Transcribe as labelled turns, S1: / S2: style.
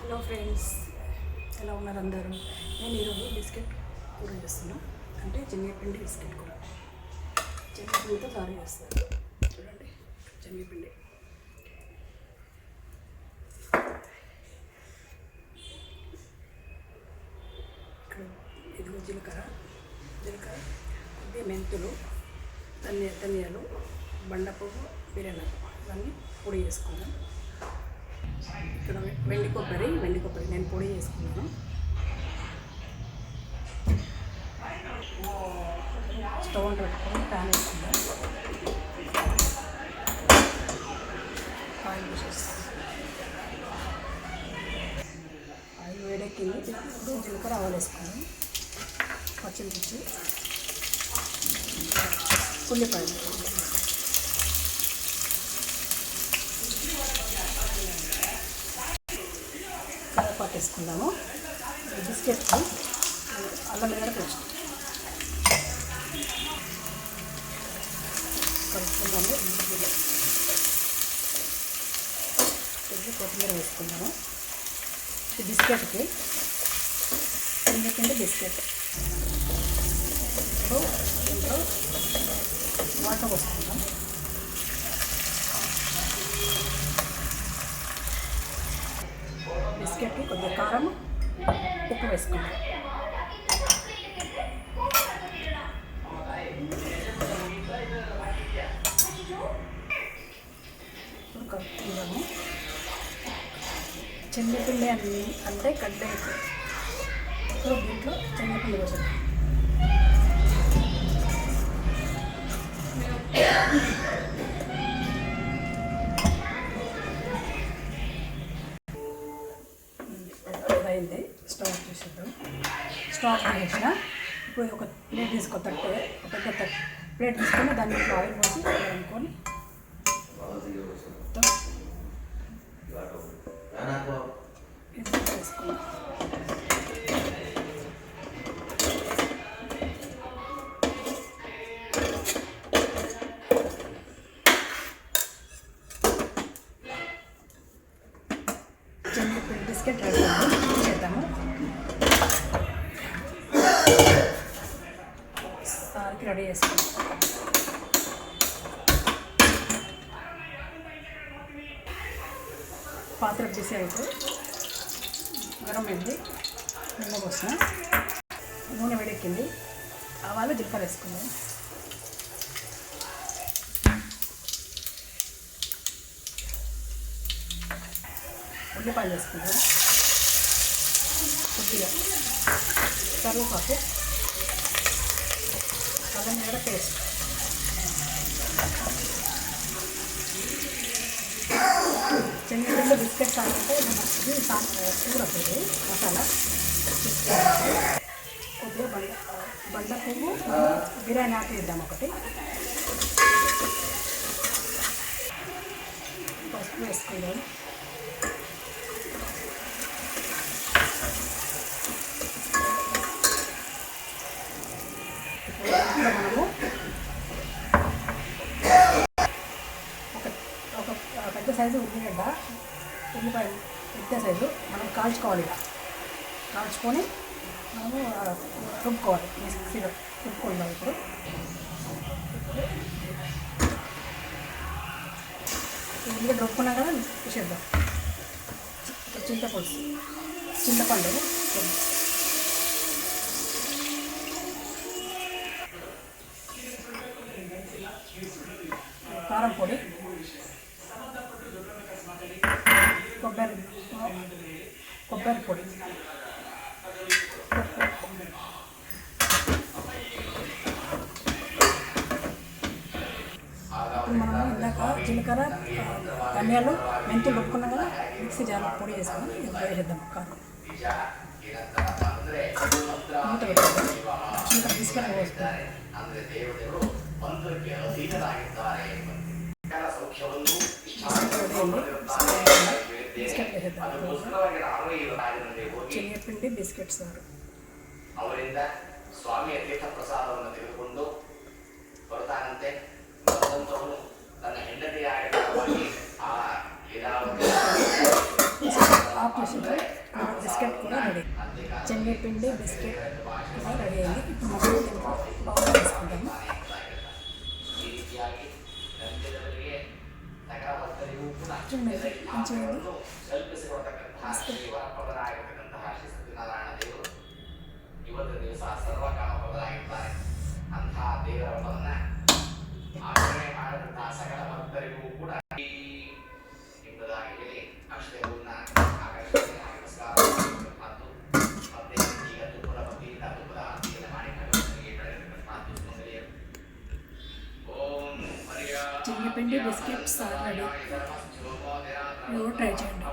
S1: Hello friends, ఎలా ఉన్నారు అందరూ? నేను ఈరోజు బిస్కెట్ కూర చేస్తున్నాను. అంటే శనగపిండి బిస్కెట్ కూర. శనగపిండితో తయారు చేస్తాను. చూడండి, శనగపిండి. ఇక్కడ ఇదిగో జీలకర్ర, కొద్దిగా మెంతులు, ధనియాలు, బండపువ్వు, బిర్యానీ ఇవన్నీ పొడి చేసుకున్నాం. ఇక్కడ వెండి కొబ్బరి నేను పొడి చేసుకున్నాను. స్టవ్ అంట పెట్టుకొని ప్యాన్ వేసుకుందాం. ఆయిల్ వేడెక్కింది. ఇప్పుడు జీలకర్ర ఆవాలు వేసుకున్నాం. పచ్చిమిర్చి, ఉల్లిపాయలు, కరివేపాకు వేసుకుందాము. బిస్కెట్కి అల్లం వెల్లుల్లి పేస్ట్ కలుపుకుందాము. కొత్తిమీర వేసుకుందాము. ఈ బిస్కెట్కి శనగపిండి బిస్కెట్. ఇప్పుడు దీంట్లో వాటర్ పోసుకుందాం. బిస్కెట్కి కొద్దిగా కారం, ఉప్పు వేసుకుందాం. ఇప్పుడు కలుపుకుందాము. శనగపిండి అంటే గడ్డ అయిపోయి ఇప్పుడు దీంట్లో శనగపిండి వేసుకుందాం. అయింది. స్టవ్ చేసేద్దాం. స్టవ్ చేసిన ఇప్పుడు ఒక ప్లేట్ తీసుకో, పెద్ద ప్లేట్ తీసుకొని దాన్ని ఆయిల్ పోసి అనుకొని వేసుకున్నాం. శనగపిండి బిస్కెట్ రెడీ చేద్దాము. సార్కి రెడీ చేసుకుంటాం. పాత్ర తీసి అయితే గరం అయింది. నూనె పోసిన, నూనె వేడెక్కింది. ఆవాలు, జీలకర్ర వేసుకుందాం. ఉల్లిపాయలు వేసుకుందాం. కొద్దిగా కరివేపాకు, అల్లం వెల్లుల్లి పేస్ట్, శనగపిండి బిస్కెట్ కావాలంటే ఇది కూర వస్తుంది. మసాలా కొద్దిగా బండ పువ్వు, బిర్యానీ ఆకు వేద్దాం. ఒకటి పసుపు వేసుకుందాం. మనము ఒక పెద్ద సైజు ఉల్లిపాయలు పెద్ద సైజు మనం కాల్చుకోవాలి. కాల్చుకొని మనము రుబ్బుకోవాలి. మిక్సీలో రుబ్బుకుందాం. ఇప్పుడు ఉల్లిగడ్డ రుబ్బుకున్నాం కదా, వేసేద్దాం. చింతపండు, కారం పొడి, కొబ్బరి పొడి, మనము ఇందాక జీలకర్ర, ధనియాలు, మెంతులు రుబ్బుకున్నాం కదా, మిక్సీ జార్ పొడి వేసుకుని ఇంట్లో వేసేద్దాం. కారం మూత పెట్టేద్దాం. ఇంకా బిస్కెట్ పోసుకుందాం. ಬಿಸ್ಕೆಟ್ ಶನಗಪಿಂಡಿ ಬಿಸ್ಕೆಟ್ ಸಾರು ಅವರಿಂದ ಸ್ವಾಮಿಯ ತೀರ್ಥ ಪ್ರಸಾದವನ್ನು ತೆಗೆದುಕೊಂಡು ಬರ್ತಾನಂತೆ. ಭಗವಂತನು ತನ್ನ ಹೆಂಡತಿಯಾಗಿ ಆ ఆఫ్ చేసింది బిస్కెట్ కూడా రెడీ. శనగపిండి బిస్కెట్ కూడా రెడీ అయింది. ఇప్పుడు మనం దీంట్లో బౌల్ వేసుకుంటాము. చూడండి మంచిగా ఉంది బిస్కెట్.
S2: ಇವತ್ತು ದಿವಸ ಸರ್ವಕಾಲ ಬದಲಾಗಿದ್ದಾರೆ. ಅಂತಹ ದೇವರ ಬಲನ ಆಚರಣೆ ಮಾಡದಂತಹ ಸಕಲ ಭಕ್ತರಿಗೂ ಕೂಡ ಎಂಬುದಾಗಿ ಹೇಳಿ ಅಕ್ಷರವನ್ನ ಆಕರ್ಷಣೆ ನಮಸ್ಕಾರ ಮತ್ತು ಮತ್ತೆ ಈಗ ತುಪ್ಪದ ಭಕ್ತಿಯಿಂದ ತುಪ್ಪದ ಆರತಿಯನ್ನು ಮಾಡಿ ಭಗವಂತನಿಗೆ ಬೆಳೆದಿರತಕ್ಕಂಥ ಸುಂದರಿಯ ಓಂ ಮರಿಯಾ
S1: శనగపిండి బిస్కెట్స్ రెడీ. మీరు ట్రై చేయండి.